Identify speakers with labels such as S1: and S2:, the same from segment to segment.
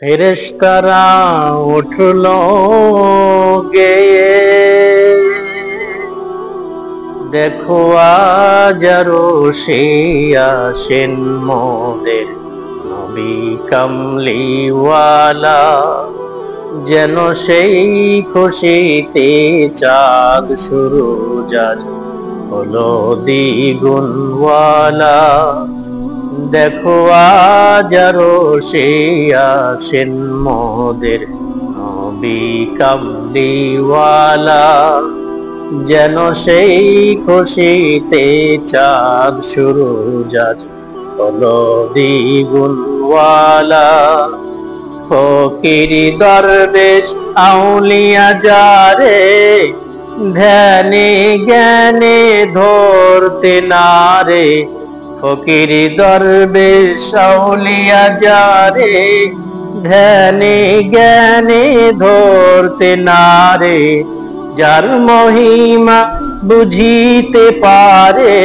S1: ফেরেশতারা উঠল গেয়ে, দেখো আজ রোষে আসেন মোদের নবী কামলিওয়ালা। যেন সেই খুশিতে চাঁদ সুরুজ আজ হলো দ্বিগুণওয়ালা। দেখো আজ রোষে আসেন মোদের নবী কামলিওয়ালা। যেন সেই খুশিতে চাঁদ সুরুজ আজ হলো দ্বিগুণওয়ালা। ফকির দরবেশ আউলিয়া যারে ধ্যানে জ্ঞানে ধরতে নারে। ফকির দরবেশ আউলিয়া যারে ধ্যানে জ্ঞানে ধরতে নারে। যার মহিমা বুঝিতে পারে,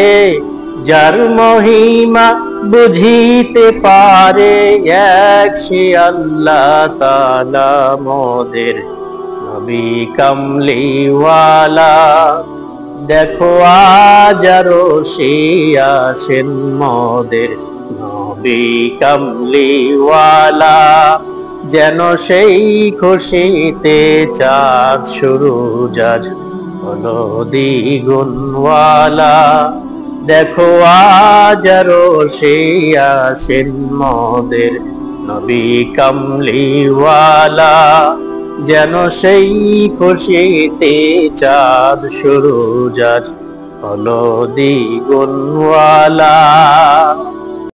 S1: যার মহিমা বুঝিতে পারে, এক সে আল্লাহ তাআলা মোদের নবী কামলিওয়ালা। দেখো আজ রোষে আসেন মোদের নবী কামলিওয়ালা। যেন সেই খুশিতে চাঁদ সুরুজ আজ হলো দ্বিগুণওয়ালা। দেখো আজ রোষে আসেন মোদের নবী কামলিওয়ালা। যেন সেই খুশিতে চাঁদ সুরুজ আজ হলো দ্বিগুণওয়ালা।